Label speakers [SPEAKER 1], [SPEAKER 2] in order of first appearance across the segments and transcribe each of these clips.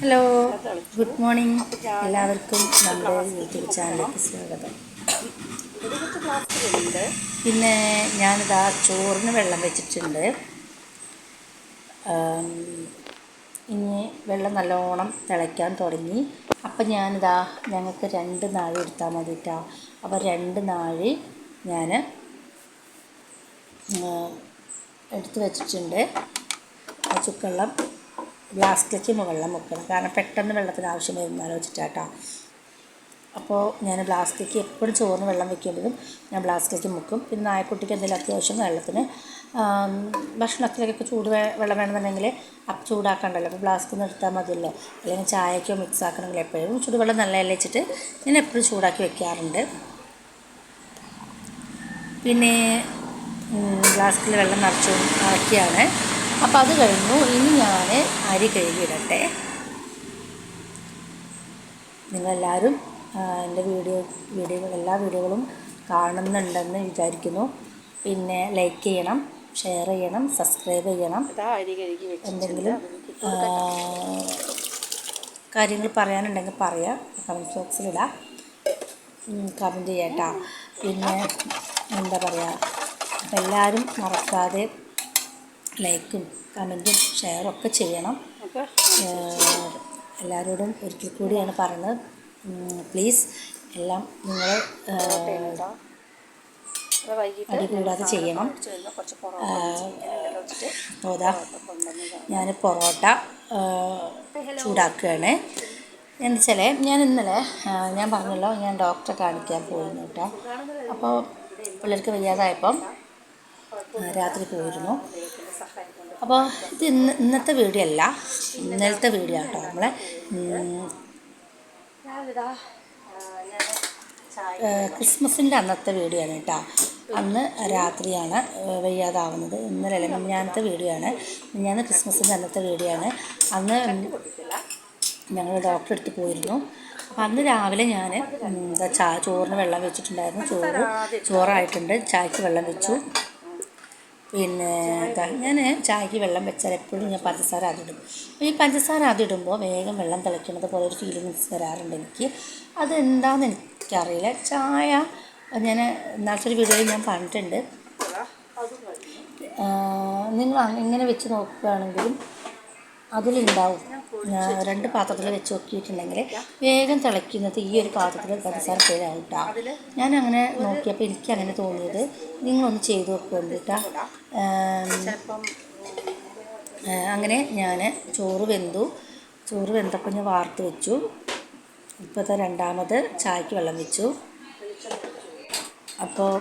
[SPEAKER 1] Hello, good morning. എല്ലാവർക്കും നമ്മുടെ YouTube ചാനലിലേക്ക് സ്വാഗതം. പിന്നെ ഞാനിതാ ചോറിന് വെള്ളം വെച്ചിട്ടുണ്ട്. ഇനി വെള്ളം നല്ലോണം തിളയ്ക്കാൻ തുടങ്ങി. അപ്പം ഞാനിതാ ഞങ്ങൾക്ക് 2 നാഴി എടുത്താൽ മതിട്ടോ. അപ്പോൾ 2 നാഴി ഞാൻ എടുത്ത് വെച്ചിട്ടുണ്ട്. ചുക്കുവെള്ളം ഗ്ലാസ്സിലേക്ക് വെള്ളം വെക്കണം, കാരണം പെട്ടെന്ന് വെള്ളത്തിന് ആവശ്യം വരുന്നാലോ വെച്ചിട്ടാട്ടോ. അപ്പോൾ ഞാൻ ഗ്ലാസ്സിലേക്ക് എപ്പോഴും ചോറിന് വെള്ളം വെക്കുമ്പോഴും ഞാൻ ഗ്ലാസ്സിലേക്ക് മുക്കും. പിന്നെ നായക്കുട്ടിക്ക് എന്തെങ്കിലും അത്യാവശ്യം വെള്ളത്തിന് ഭക്ഷണത്തിലേക്കൊക്കെ വെള്ളം വേണമെന്നുണ്ടെങ്കിൽ ചൂടാക്കണ്ടല്ലോ, അപ്പോൾ ഗ്ലാസ്സിൽ നിന്ന് എടുത്താൽ മതിയല്ലോ. അല്ലെങ്കിൽ ചായക്കോ മിക്സ് ആക്കണമെങ്കിൽ എപ്പോഴും ചൂടുവെള്ളം നല്ലതല്ലേ വെച്ചിട്ട് ഞാൻ എപ്പോഴും ചൂടാക്കി വെക്കാറുണ്ട്. പിന്നെ ഗ്ലാസ്സിൽ വെള്ളം നിറയ്ക്കുകയാണ്. അപ്പോൾ അത് കഴിഞ്ഞു. ഇനി ഞാൻ അരി കഴുകിയിടട്ടെ. നിങ്ങളെല്ലാവരും എൻ്റെ എല്ലാ വീഡിയോകളും കാണുന്നുണ്ടെന്ന് വിചാരിക്കുന്നു. പിന്നെ ലൈക്ക് ചെയ്യണം, ഷെയർ ചെയ്യണം, സബ്സ്ക്രൈബ് ചെയ്യണം. എന്തെങ്കിലും കാര്യങ്ങൾ പറയാനുണ്ടെങ്കിൽ പറയാം, കമൻറ്റ് ബോക്സിലിടാം, കമൻറ്റ് ചെയ്യട്ടോ. പിന്നെ എന്താ പറയുക, അപ്പോൾ എല്ലാവരും മറക്കാതെ ലൈക്കും കമൻറ്റും ഷെയറും ഒക്കെ ചെയ്യണം. എല്ലാവരോടും ഒരിക്കൽ കൂടിയാണ് പറയുന്നത്, പ്ലീസ് എല്ലാം നിങ്ങൾ അടികൂടാതെ ചെയ്യണം. അതാ ഞാൻ പൊറോട്ട ചൂടാക്കുകയാണ്. എന്താ വെച്ചാൽ ഞാൻ ഇന്നലെ ഞാൻ പറഞ്ഞല്ലോ, ഞാൻ ഡോക്ടറെ കാണിക്കാൻ പോയിരുന്നു കേട്ടോ. അപ്പോൾ പിള്ളേർക്ക് വയ്യാതായപ്പം രാത്രി പോയിരുന്നു. അപ്പോൾ ഇത് ഇന്നത്തെ വീഡിയോ അല്ല, ഇന്നലത്തെ വീഡിയോ കേട്ടോ. നമ്മളെ ക്രിസ്മസിൻ്റെ അന്നത്തെ വീഡിയോ ആണ് കേട്ടോ. അന്ന് രാത്രിയാണ് വയ്യാതാവുന്നത്. ഇന്നലെ മിനിഞ്ഞാന്നത്തെ വീഡിയോ ആണ്. മിനിഞ്ഞാന്ന് ക്രിസ്മസിൻ്റെ അന്നത്തെ വീഡിയോ ആണ്. അന്ന് ഞങ്ങൾ ഡോക്ടറെ അടുത്ത് പോയിരുന്നു. അപ്പം അന്ന് രാവിലെ ഞാൻ ചോറിന് വെള്ളം വെച്ചിട്ടുണ്ടായിരുന്നു. ചോറായിട്ടുണ്ട്. ചായക്ക് വെള്ളം വെച്ചു. പിന്നെ ഞാൻ ചായക്ക് വെള്ളം വെച്ചാൽ എപ്പോഴും ഞാൻ പഞ്ചസാര അതിടും. അപ്പോൾ ഈ പഞ്ചസാര അതിടുമ്പോൾ വേഗം വെള്ളം തിളയ്ക്കുന്നത് പോലെ ഒരു ഫീലിങ്സ് വരാറുണ്ട് എനിക്ക്. അതെന്താണെന്ന് എനിക്കറിയില്ല. ചായ ഞാൻ ഇന്നത്തെ ഒരു വീഡിയോയിൽ ഞാൻ പറഞ്ഞിട്ടുണ്ട്. നിങ്ങൾ ഇങ്ങനെ വെച്ച് നോക്കുകയാണെങ്കിലും അതിലുണ്ടാവും. 2 പാത്രത്തിൽ വെച്ച് നോക്കിയിട്ടുണ്ടെങ്കിൽ വേഗം തിളയ്ക്കുന്നത് ഈ ഒരു പാത്രത്തിൽ പഞ്ചസാര പേരാവും കേട്ടോ. ഞാൻ അങ്ങനെ നോക്കിയപ്പോൾ എനിക്ക് അങ്ങനെ തോന്നിയത്. നിങ്ങളൊന്ന് ചെയ്ത് നോക്കുന്നുണ്ട് കേട്ടോ. അങ്ങനെ ഞാൻ ചോറ് വെന്തപ്പോൾ ഞാൻ വാർത്ത് വെച്ചു. ഇപ്പോഴത്തെ രണ്ടാമത് ചായക്ക് വെള്ളം വെച്ചു. അപ്പോൾ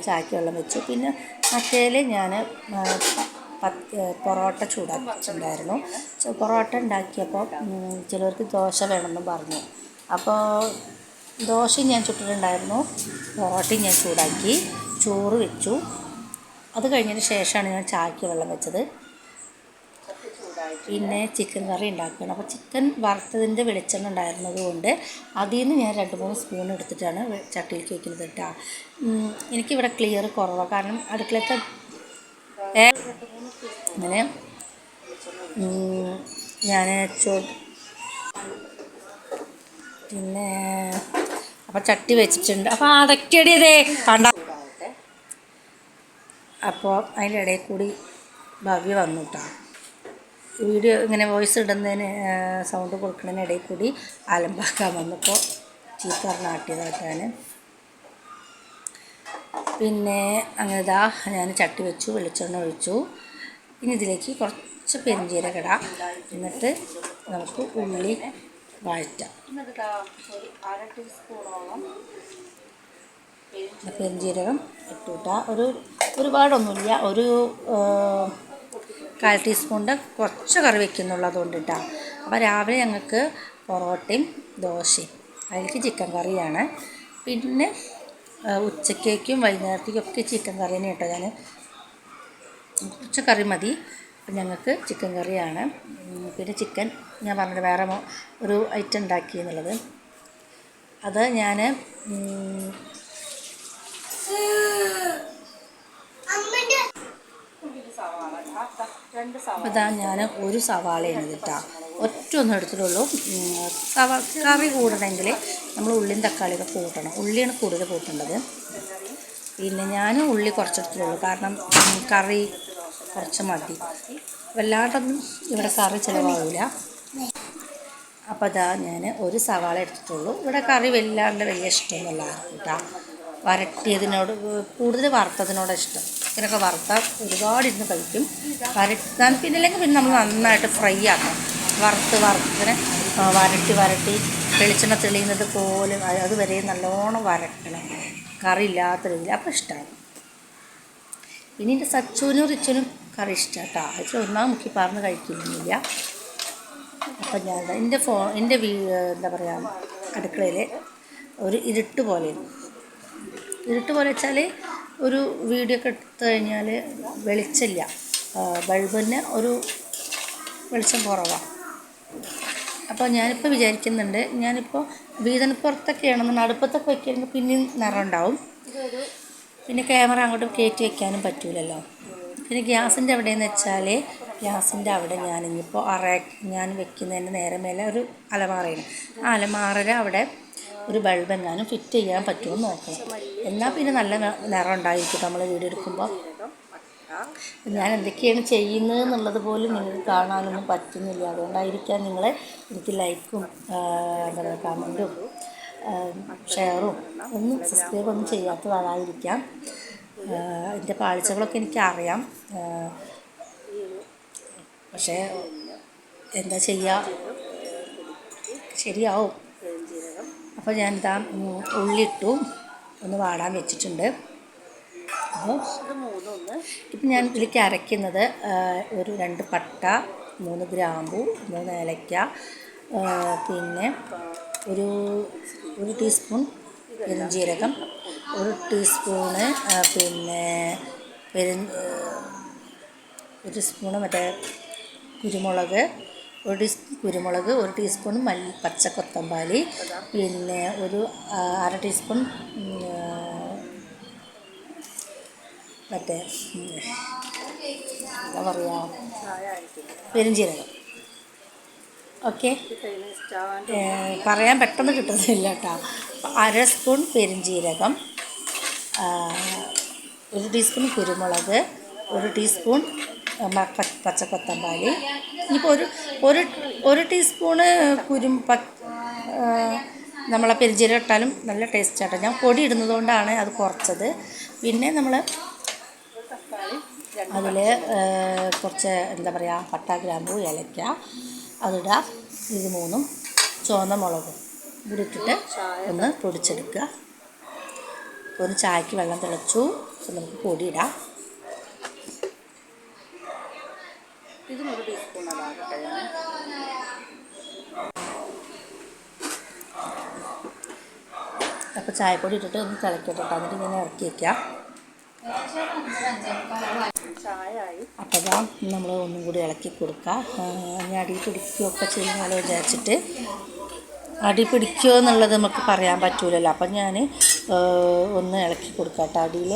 [SPEAKER 1] ചായക്ക് വെള്ളം വെച്ചു. പിന്നെ മറ്റേതിൽ ഞാൻ പൊറോട്ട ചൂടാക്കിയിട്ടുണ്ടായിരുന്നു. പൊറോട്ട ഉണ്ടാക്കിയപ്പോൾ ചിലർക്ക് ദോശ വേണമെന്ന് പറഞ്ഞു. അപ്പോൾ ദോശയും ഞാൻ ചുട്ടിട്ടുണ്ടായിരുന്നു, പൊറോട്ടയും ഞാൻ ചൂടാക്കി, ചോറ് വെച്ചു. അത് കഴിഞ്ഞതിന് ശേഷമാണ് ഞാൻ ചായക്ക് വെള്ളം വെച്ചത്. പിന്നെ ചിക്കൻ കറി ഉണ്ടാക്കണം. അപ്പോൾ ചിക്കൻ വറുത്തതിൻ്റെ വെളിച്ചെണ്ണ ഉണ്ടായിരുന്നത് കൊണ്ട് അതിൽ നിന്ന് ഞാൻ 2-3 സ്പൂൺ എടുത്തിട്ടാണ് ചട്ടിയിലേക്ക് വയ്ക്കുന്നത് കേട്ടോ. എനിക്കിവിടെ ക്ലിയർ കുറവാണ്, കാരണം അടുക്കളത്തെ അങ്ങനെ ഞാൻ പിന്നെ അപ്പോൾ ചട്ടി വെച്ചിട്ടുണ്ട്. അപ്പോൾ അടയ്ക്കടിയതേ കണ്ട. അപ്പോൾ അതിൻ്റെ ഇടയിൽ കൂടി ഭവ്യ വന്നു കേട്ടോ. വീഡിയോ ഇങ്ങനെ വോയിസ് ഇടുന്നതിന് സൗണ്ട് കൊടുക്കുന്നതിന് ഇടയിൽ കൂടി അലമ്പാക്കാൻ വന്നപ്പോൾ ചീത്ത നാട്ടിയതായിട്ടാണ്. പിന്നെ അങ്ങനെ ഞാൻ ചട്ടി വെച്ചു, വെളിച്ചെണ്ണ ഒഴിച്ചു. ഇനി ഇതിലേക്ക് കുറച്ച് പെരിഞ്ജീരകം ഇടാം. എന്നിട്ട് നമുക്ക് ഉള്ളി വഴറ്റാം. പെരിഞ്ജീരകം ഇട്ടുവിട്ടാൽ ഒരുപാടൊന്നുമില്ല, ഒരു 1/4 ടീസ്പൂണിൻ്റെ കുറച്ച് കറി വയ്ക്കുന്നുള്ളൂ, അതുകൊണ്ട് ഇട്ടാൽ. അപ്പോൾ രാവിലെ ഞങ്ങൾക്ക് പൊറോട്ടയും ദോശയും, അതിലേക്ക് ചിക്കൻ കറിയാണ്. പിന്നെ ഉച്ചക്കേക്കും വൈകുന്നേരത്തേക്കൊക്കെ ചിക്കൻ കറി തന്നെ കേട്ടോ. ഞാൻ കുറച്ച് കറി മതി, അപ്പം ഞങ്ങൾക്ക് ചിക്കൻ കറിയാണ്. പിന്നെ ചിക്കൻ ഞാൻ പറഞ്ഞത് വേറെ ഒരു ഐറ്റം ഉണ്ടാക്കി എന്നുള്ളത്, അത് ഞാൻ അപ്പോൾ ഞാൻ ഒരു സവാളയാണ് കേട്ടോ. ഒറ്റൊന്നും എടുത്തിട്ടുള്ളൂ. കറി കൂടണമെങ്കിൽ നമ്മൾ ഉള്ളിയും തക്കാളിയൊക്കെ കൂട്ടണം. ഉള്ളിയാണ് കൂടുതൽ കൂട്ടേണ്ടത്. പിന്നെ ഞാൻ ഉള്ളി കുറച്ചെടുത്തിട്ടുള്ളൂ, കാരണം കറി കുറച്ച് മതി. വല്ലാണ്ടൊന്നും ഇവിടെ കറി ചിലവാകില്ല. അപ്പോൾ അതാ ഞാൻ ഒരു സവാള എടുത്തിട്ടുള്ളൂ. ഇവിടെ കറി വലിയ ഇഷ്ടമൊന്നുമല്ല കേട്ടോ. വരട്ടിയതിനോട് കൂടുതൽ വറുത്തതിനോട് ഇഷ്ടം. ഇതിനൊക്കെ വറുത്താൽ ഒരുപാട് ഇരുന്ന് കഴിക്കും. വരട്ടാൻ പിന്നെ അല്ലെങ്കിൽ പിന്നെ നമ്മൾ നന്നായിട്ട് ഫ്രൈ ആക്കണം. വറുത്തിങ്ങനെ വരട്ടി വെളിച്ചെണ്ണ തെളിയുന്നത് പോലെ അതുവരെ നല്ലോണം വരട്ടണം, കറി ഇല്ലാത്ത രീതിയിൽ. അപ്പോൾ ഇഷ്ടമാണ്. ഇനി എൻ്റെ സച്ചുവിനും റിച്ചുവിനും കറി ഇഷ്ടമാണ് കേട്ടോ. അതിൽ ഒന്നാം മുക്കി പറഞ്ഞ് കഴിക്കുന്നില്ല. അപ്പം ഞാൻ എൻ്റെ എന്താ പറയുക, അടുക്കളയിൽ ഒരു ഇരുട്ട് പോലെ വെച്ചാൽ ഒരു വീഡിയോ ഒക്കെ എടുത്തു കഴിഞ്ഞാൽ വെളിച്ചമില്ല, ബൾബിന് ഒരു വെളിച്ചം കുറവാണ്. അപ്പോൾ ഞാനിപ്പോൾ വിചാരിക്കുന്നുണ്ട്, ഞാനിപ്പോൾ വീതനപ്പുറത്തൊക്കെയാണെന്നുണ്ടെങ്കിൽ അടുപ്പത്തൊക്കെ വയ്ക്കുകയാണെങ്കിൽ പിന്നെയും നിറം ഉണ്ടാവും. പിന്നെ ക്യാമറ അങ്ങോട്ട് കയറ്റി വയ്ക്കാനും പറ്റില്ലല്ലോ. പിന്നെ ഗ്യാസിൻ്റെ എവിടെയെന്ന് വെച്ചാൽ ഗ്യാസിൻ്റെ അവിടെ ഞാനിപ്പോൾ ഞാൻ വെക്കുന്നതിൻ്റെ നേരെ മേലെ ഒരു അലമാറയാണ്. ആ അലമാറയുടെ അവിടെ ഒരു ബൾബ് എങ്ങാനും ഫിറ്റ് ചെയ്യാൻ പറ്റുമെന്ന് നോക്കണം. എന്നാൽ പിന്നെ നല്ല നിറം ഉണ്ടായിരിക്കും നമ്മൾ വീഡിയോ എടുക്കുമ്പോൾ. ഞാൻ എന്തൊക്കെയാണ് ചെയ്യുന്നത് എന്നുള്ളത് പോലും നിങ്ങൾക്ക് കാണാനൊന്നും പറ്റുന്നില്ല. അതുകൊണ്ടായിരിക്കാം നിങ്ങൾ എനിക്ക് ലൈക്കും എന്താ പറയുക കമൻറ്റും ഷെയറും ഒന്നും സബ്സ്ക്രൈബൊന്നും ചെയ്യാത്തതായിരിക്കാം. എൻ്റെ പാളിച്ചകളൊക്കെ എനിക്കറിയാം. പക്ഷേ എന്താ ചെയ്യുക, ശരിയാവും. അപ്പോൾ ഞാനിതാ ഉള്ളിട്ടു ഒന്ന് വാടാൻ വെച്ചിട്ടുണ്ട്. അപ്പോൾ ഇപ്പം ഞാൻ ഇതിലേക്ക് അരയ്ക്കുന്നത് ഒരു 2 പട്ട, 3 ഗ്രാമ്പു, 3 ഏലക്ക, പിന്നെ ഒരു ടീസ്പൂൺ പെരുംജീരകം, 1 ടീസ്പൂണ് പിന്നെ ഒരു സ്പൂണ് മറ്റേ കുരുമുളക്, 1 ടീസ്പൂൺ കുരുമുളക്, 1 ടീസ്പൂൺ പച്ചക്കൊത്തമ്പാലി, പിന്നെ ഒരു 1/2 ടീസ്പൂൺ മറ്റേ എന്താ പറയുക പെരുംജീരകം. ഓക്കെ, പറയാൻ പെട്ടെന്ന് കിട്ടുന്നില്ല കേട്ടോ. 1/2 സ്പൂൺ പെരുംജീരകം, 1 ടീസ്പൂൺ കുരുമുളക്, 1 ടീസ്പൂൺ പച്ചക്കൊത്തമ്പാലി. ഇനിയിപ്പോൾ ഒരു ടീസ്പൂണ് നമ്മളെ പെരുംജീരകം ഇട്ടാലും നല്ല ടേസ്റ്റ് ആട്ടോ. ഞാൻ പൊടി ഇടുന്നത് കൊണ്ടാണ് അത് കുറച്ചത്. പിന്നെ നമ്മൾ അതിൽ കുറച്ച് എന്താ പറയുക പട്ട, ഗ്രാമ്പു, ഏലക്ക അതിടുക. ഇത് 3ഉം ചുവന്ന മുളകും കൂടി ഇട്ടിട്ട് ഒന്ന് പൊടിച്ചെടുക്കുക. ഒരു ചായക്ക് വെള്ളം തിളച്ചു. നമുക്ക് പൊടിയിടാം. ഇതിന് 1 ടീസ്പൂൺ അതാകട്ടെ. അപ്പോൾ ചായപ്പൊടി ഇട്ടിട്ട് ഒന്ന് തിളക്കട്ടെ. എന്നിട്ട് ഇങ്ങനെ ഇറക്കി വയ്ക്കാം. അപ്പോൾ ഇതാ നമ്മൾ ഒന്നും കൂടി ഇളക്കി കൊടുക്കുക. ഇനി അടി പിടിക്കുകയൊക്കെ ചെയ്യുന്നല്ലോ വിചാരിച്ചിട്ട്. അടി പിടിക്കുമോ എന്നുള്ളത് നമുക്ക് പറയാൻ പറ്റില്ലല്ലോ. അപ്പം ഞാൻ ഒന്ന് ഇളക്കി കൊടുക്കാം കേട്ടോ. അടിയിൽ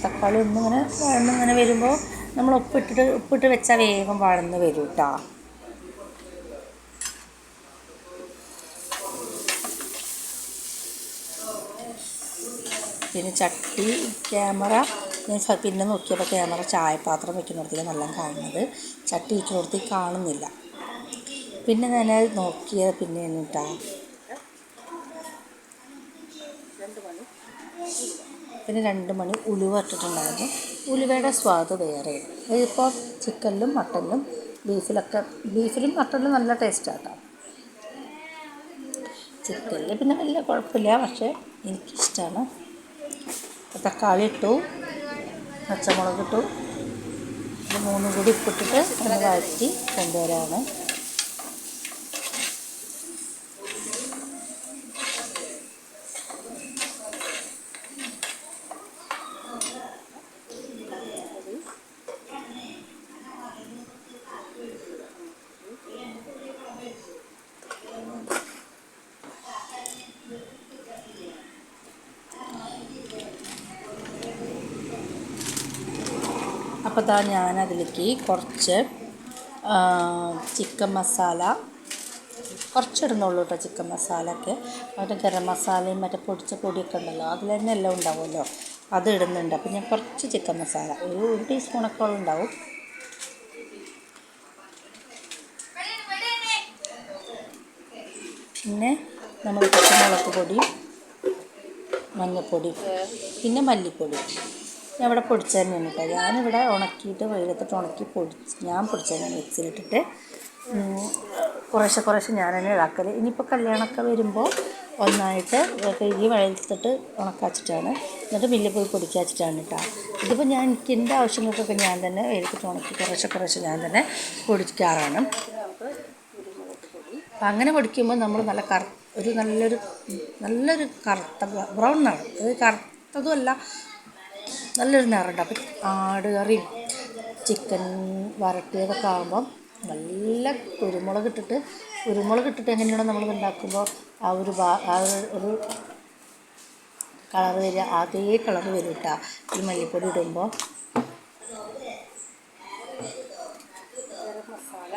[SPEAKER 1] തക്കാളി വഴന്നിങ്ങനെ വരുമ്പോൾ നമ്മൾ ഉപ്പിട്ട് വെച്ചാൽ വേഗം വഴന്ന് വരും കേട്ടോ. പിന്നെ ചട്ടി ക്യാമറ ഞാൻ പിന്നെ നോക്കിയപ്പോൾ ക്യാമറ ചായപാത്രം വെക്കുന്നിടത്തേക്ക് നല്ല കാണുന്നത്, ചട്ടി വെക്കുന്നിടത്തേക്ക് കാണുന്നില്ല. പിന്നെ ഞാൻ നോക്കിയത് പിന്നെ കേട്ടോ, പിന്നെ 2 മണി ഉലുവ ഇട്ടിട്ടുണ്ടായിരുന്നു. ഉലുവയുടെ സ്വാദ് വേറെയാണ്. ഇതിപ്പോൾ ചിക്കനിലും മട്ടനിലും ബീഫിലും മട്ടനിലും നല്ല ടേസ്റ്റാട്ടോ. ചിക്കനിൽ പിന്നെ വലിയ കുഴപ്പമില്ല, പക്ഷേ എനിക്കിഷ്ടമാണ്. തക്കാളി ഇട്ടു, പച്ചമുളക് ഇട്ടു, ഇത് 3ഉം കൂടി ഉപ്പിട്ടിട്ട് ഒന്ന് വഴറ്റി കൊണ്ടുവരാണ്. അപ്പോൾ ഞാനതിലേക്ക് കുറച്ച് ചിക്കൻ മസാല കുറച്ചിടുന്നുള്ളൂ കേട്ടോ. ചിക്കൻ മസാല ഒക്കെ മറ്റേ ഗരം മസാലയും മറ്റേ പൊടിച്ച പൊടിയൊക്കെ ഉണ്ടല്ലോ, അതിൽ തന്നെ എല്ലാം ഉണ്ടാവുമല്ലോ, അത് ഇടുന്നുണ്ട്. അപ്പം ഞാൻ കുറച്ച് ചിക്കൻ മസാല ഒരു ടീസ്പൂണൊക്കെ ഉണ്ടാവും. പിന്നെ നമ്മൾ പച്ചമുളക് പൊടി, മഞ്ഞൾപ്പൊടി, പിന്നെ മല്ലിപ്പൊടി ഞാൻ ഇവിടെ പൊടിച്ച് തന്നെയാണ് കേട്ടോ. ഞാനിവിടെ ഉണക്കിയിട്ട് വെയിലത്തിട്ട് ഉണക്കി ഞാൻ പൊടിച്ച് തന്നെയാണ് മിക്സിയിലിട്ടിട്ട് കുറേശ്ശെ ഞാൻ തന്നെ ഇതാക്കൽ. ഇനിയിപ്പോൾ കല്യാണമൊക്കെ വരുമ്പോൾ ഒന്നായിട്ട് കഴുകി വെയിലത്തിട്ട് ഉണക്കാച്ചിട്ടാണ്, എന്നിട്ട് മില്ലിൽ പോയി പൊടിക്കാച്ചിട്ടാണ് കേട്ടോ. ഇതിപ്പോൾ എനിക്ക് എൻ്റെ ആവശ്യങ്ങൾക്കൊക്കെ ഞാൻ തന്നെ വെയിലത്തിട്ട് ഉണക്കി കുറേശ്ശെ ഞാൻ തന്നെ പൊടിക്കാറാണ്. അപ്പം അങ്ങനെ പൊടിക്കുമ്പോൾ നമ്മൾ നല്ലൊരു കറുത്ത ബ്രൗൺ നിറം, അത് കറുത്തതുമല്ല, നല്ലൊരു നിറമുണ്ട്. അപ്പം ആട് കറിയും ചിക്കൻ വരട്ടിയതൊക്കെ ആകുമ്പം നല്ല കുരുമുളക് ഇട്ടിട്ട് എങ്ങനെയാണോ നമ്മളിത് ഉണ്ടാക്കുമ്പോൾ ആ ഒരു കളർ വരിക, അതേ കളർ വരും കേട്ടോ ഈ മല്ലിപ്പൊടി ഇടുമ്പോൾ. ഗരം മസാല,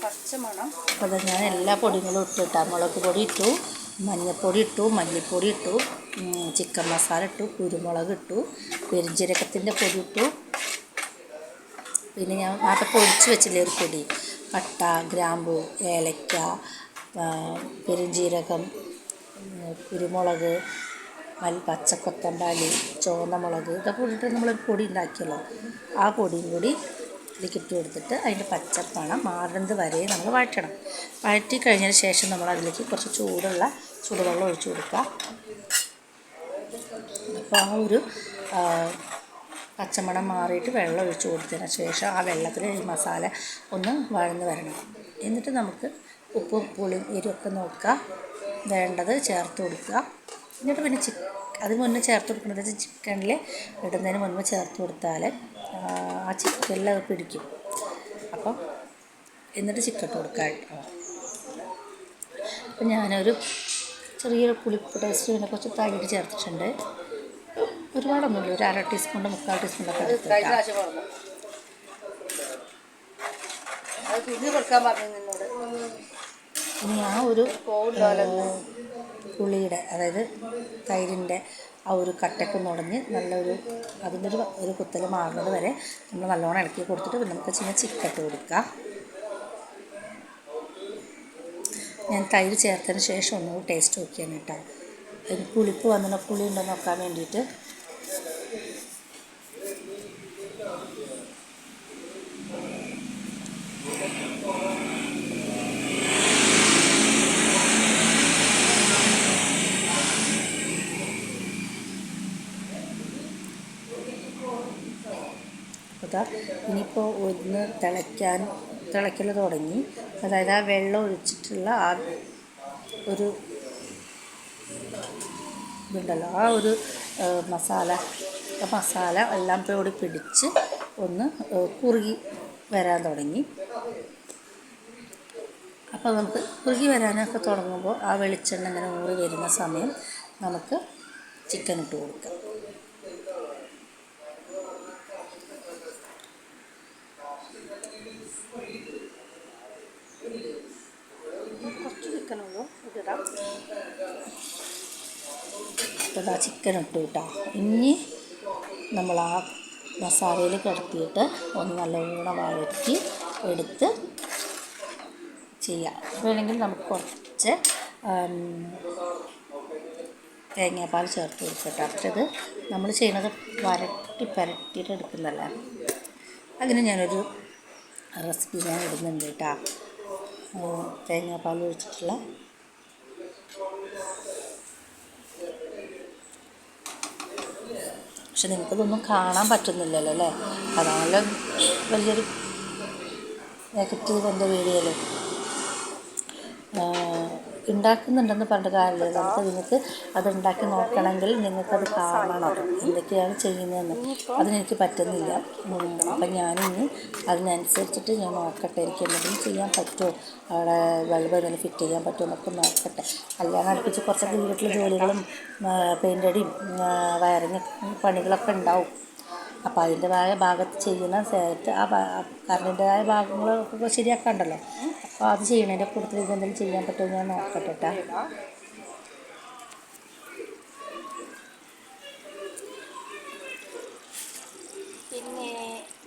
[SPEAKER 1] പച്ചമണം. അപ്പോൾ അത് ഞാൻ എല്ലാ പൊടികളും ഇട്ടിട്ടാണ്. മുളക് പൊടി ഇട്ടു, മഞ്ഞൾപ്പൊടി ഇട്ടു, മല്ലിപ്പൊടി ഇട്ടു, ചിക്കൻ മസാല ഇട്ടു, കുരുമുളക് ഇട്ടു, പെരുംജീരകത്തിൻ്റെ പൊടി ഇട്ടു, പിന്നെ ഞാൻ നേരത്തെ പൊടിച്ച് വെച്ചില്ലേ ഒരു പൊടി, പട്ട, ഗ്രാമ്പു, ഏലക്ക, പെരുംജീരകം, കുരുമുളക്, പച്ചക്കൊത്തമ്പാലി, ചുവന്ന മുളക്, ഇതൊക്കെ ഇട്ടിട്ട് നമ്മളൊരു പൊടി ഉണ്ടാക്കിയല്ലോ, ആ പൊടിയും കൂടി ഇതിലേക്ക് ഇട്ട് കൊടുത്തിട്ട് അതിൻ്റെ പച്ചപ്പണം മാറുന്നത് വരെ നമ്മൾ വഴറ്റണം. വഴറ്റി കഴിഞ്ഞതിന് ശേഷം നമ്മൾ അതിലേക്ക് കുറച്ച് ചൂടുവെള്ളം ഒഴിച്ചു കൊടുക്കുക. അപ്പോൾ ആ ഒരു പച്ചമണം മാറിയിട്ട് വെള്ളം ഒഴിച്ചു കൊടുത്തതിന് ശേഷം ആ വെള്ളത്തിൽ ഈ മസാല ഒന്ന് വഴന്ന് വരണം. എന്നിട്ട് നമുക്ക് ഉപ്പും പുളിയും എരിവൊക്കെ നോക്കുക, വേണ്ടത് ചേർത്ത് കൊടുക്കുക. എന്നിട്ട് പിന്നെ അതിന് മുന്നേ ചേർത്ത് കൊടുക്കുന്നത് ചിക്കനിൽ ഇടുന്നതിന് മുൻപ് ചേർത്ത് കൊടുത്താൽ ആ ചിക്കനിൽ അത് പിടിക്കും. അപ്പം എന്നിട്ട് ചിക്കൻ ഇട്ട് കൊടുക്കുക. അപ്പം ഞാനൊരു ചെറിയൊരു പുളിപ്പ് ടേസ്റ്റിനെ കുറച്ച് തൈര് ചേർത്തിട്ടുണ്ട്. ഒരുപാടൊന്നുമില്ല, ഒരു 1/2 ടീസ്പൂൺ 3/4 ടീസ്പൂണൊക്കെ എടുത്തിട്ടാണ്. ഇനി ആ ഒരു പുളിയുടെ, അതായത് തൈരിൻ്റെ ആ ഒരു കട്ടയൊക്കെ നുടഞ്ഞ് നല്ലൊരു അതിൻ്റെ ഒരു കുത്തൽ മാറുന്നത് വരെ നമ്മൾ നല്ലോണം ഇളക്കി കൊടുത്തിട്ട് നമുക്ക് ചിക്കൻ ഇട്ട് കൊടുക്കുക. ഞാൻ തൈര് ചേർത്തതിന് ശേഷം ഒന്നുകൂടി ടേസ്റ്റ് നോക്കിയാണ് കേട്ടോ. അതിന് പുളി ഉണ്ടോ നോക്കാൻ വേണ്ടിയിട്ട്. അതാ ഇനിയിപ്പോൾ ഒന്ന് തിളയ്ക്കൽ തുടങ്ങി. അതായത് ആ വെള്ളം ഒഴിച്ചിട്ടുള്ള ആ ഒരു ഇതുണ്ടല്ലോ, ആ ഒരു മസാല എല്ലാം കൂടി പിടിച്ച് ഒന്ന് കുറുകി വരാൻ തുടങ്ങി. അപ്പോൾ നമുക്ക് കുറുകി വരാനൊക്കെ തുടങ്ങുമ്പോൾ ആ വെളിച്ചെണ്ണ ഇങ്ങനെ ഊറി വരുന്ന സമയം നമുക്ക് ചിക്കൻ ഇട്ട് കൊടുക്കാം. കുറച്ച് ചിക്കനുള്ളൂ ഇതിടാം. അപ്പോൾ ആ ചിക്കൻ ഇട്ടു കേട്ടോ. ഇനി നമ്മൾ ആ മസാലയിൽ കിടത്തിയിട്ട് ഒന്ന് നല്ലോണം വഴറ്റി എടുത്ത് ചെയ്യാം. വേണമെങ്കിൽ നമുക്ക് കുറച്ച് തേങ്ങാപ്പാൽ ചേർത്ത് കൊടുക്കട്ടെ. അത്രത് നമ്മൾ ചെയ്യുന്നത് പരട്ടിയിട്ട് എടുക്കുന്നതല്ലേ. അങ്ങനെ ഞാനൊരു റെസിപ്പി ഞാൻ ഇടുന്നുണ്ട് കേട്ടോ, തേങ്ങാപ്പാൽ ഒഴിച്ചിട്ടുള്ള. പക്ഷെ നിങ്ങൾക്കിതൊന്നും കാണാൻ പറ്റുന്നില്ലല്ലോ അല്ലേ, അതാണല്ലോ വലിയൊരു നെഗറ്റീവ് എൻ്റെ വീഡിയോയിൽ ഉണ്ടാക്കുന്നുണ്ടെന്ന് പറഞ്ഞിട്ട് കാര്യമില്ല. നിങ്ങൾക്ക് അതുണ്ടാക്കി നോക്കണമെങ്കിൽ നിങ്ങൾക്കത് കാണണം എന്തൊക്കെയാണ് ചെയ്യുന്നതെന്ന്. അതിനെനിക്ക് പറ്റുന്നില്ല. അപ്പം ഞാനിനി അതിനനുസരിച്ചിട്ട് ഞാൻ നോക്കട്ടെ, എനിക്ക് എന്തെങ്കിലും ചെയ്യാൻ പറ്റുമോ, അവിടെ ബൾബ് എന്തെങ്കിലും ഫിറ്റ് ചെയ്യാൻ പറ്റുമോ എന്നൊക്കെ നോക്കട്ടെ. കല്യാണം അടുപ്പിച്ച് കുറച്ചൊക്കെ വീട്ടിലെ ജോലികളും പെയിൻ്റ് അടിയും വയറിങ് പണികളൊക്കെ ഉണ്ടാവും. അപ്പോൾ അതിൻ്റെതായ ഭാഗത്ത് ചെയ്യുന്ന നേരത്ത് കറണ്ടിൻ്റെതായ ഭാഗങ്ങളൊക്കെ ശരിയാക്കാണ്ടല്ലോ. അപ്പോൾ അത് ചെയ്യണതിൻ്റെ കൂടുതൽ ഇതെന്തെങ്കിലും ചെയ്യാൻ പറ്റുമോ ഞാൻ നോക്കട്ടെ കേട്ടോ.
[SPEAKER 2] പിന്നെ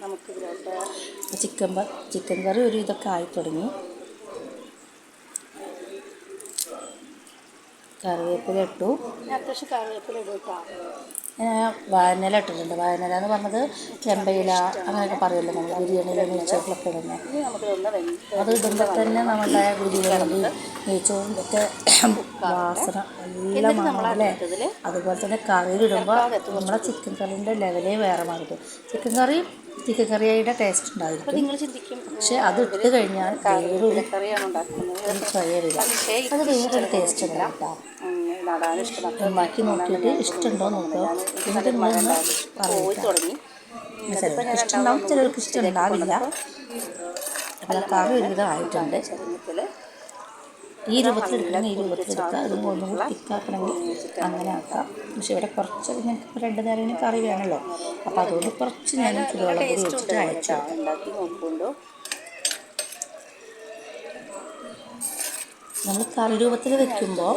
[SPEAKER 2] നമുക്കിതിലോട്ട്
[SPEAKER 1] ചിക്കൻ കറി ഒരു ഇതൊക്കെ ആയി തുടങ്ങി. കറിവേപ്പില ഇട്ടു.
[SPEAKER 2] അത്യാവശ്യം കറിവേപ്പില ഇടും കേട്ടോ.
[SPEAKER 1] വാഴനില ഇട്ടിട്ടുണ്ട്. വാഴനില എന്ന് പറഞ്ഞത് ചെമ്പയില അങ്ങനെയൊക്കെ പറയുമല്ലോ നമ്മൾ ബിരിയാണിയിൽ നെയ്ച്ചോറിലൊക്കെ ഇടുന്നത്. അത് ഇടുമ്പോൾ തന്നെ നമ്മളുടെ ബിരിയാണി നെയ്ച്ചോറിൻ്റെ വാസന എല്ലാം മാറുമല്ലേ. അതുപോലെ തന്നെ കറിയിലിടുമ്പോൾ നമ്മളെ ചിക്കൻ കറീൻ്റെ ലെവലേ വേറെ മാറിക്കും. ചിക്കൻ കറിയുടെ ടേസ്റ്റ് ഉണ്ടായിരിക്കും.
[SPEAKER 2] നിങ്ങൾ ചിന്തിക്കും,
[SPEAKER 1] പക്ഷെ അത് ഇട്ട് കഴിഞ്ഞാൽ വേറൊരു
[SPEAKER 2] കറിയാണ്
[SPEAKER 1] അത് വേറൊരു ടേസ്റ്റ് ഉണ്ട് കേട്ടോ. ഉണ്ടാക്കി നോക്കിയിട്ട് ഇഷ്ടമുണ്ടോ നോക്കുക. എന്നിട്ട് നിങ്ങളൊന്ന്
[SPEAKER 2] തുടങ്ങി.
[SPEAKER 1] ചിലർക്ക് ഇഷ്ടമുണ്ടാവും, ചിലർക്ക് ഇഷ്ടമുണ്ടാവില്ല. അപ്പോൾ കറി ഒരുവിധം ആയിട്ടുണ്ട്. ഈ രൂപത്തിലെടുക്കണമെങ്കിൽ ഈ രൂപത്തിലെടുക്കുക. അതിന് ഒന്നും കൂടി തിക്കാക്കണമെങ്കിൽ അങ്ങനെ ആക്കാം. പക്ഷെ ഇവിടെ കുറച്ച് ഞങ്ങൾക്ക് 2 നേരം കറി വേണമല്ലോ. അപ്പോൾ അതുകൊണ്ട് കുറച്ച് ഞാൻ ചൂടുവെള്ളം കൂടി വെച്ചിട്ട് അയച്ചു. നമ്മൾ കറി രൂപത്തിൽ വെക്കുമ്പോൾ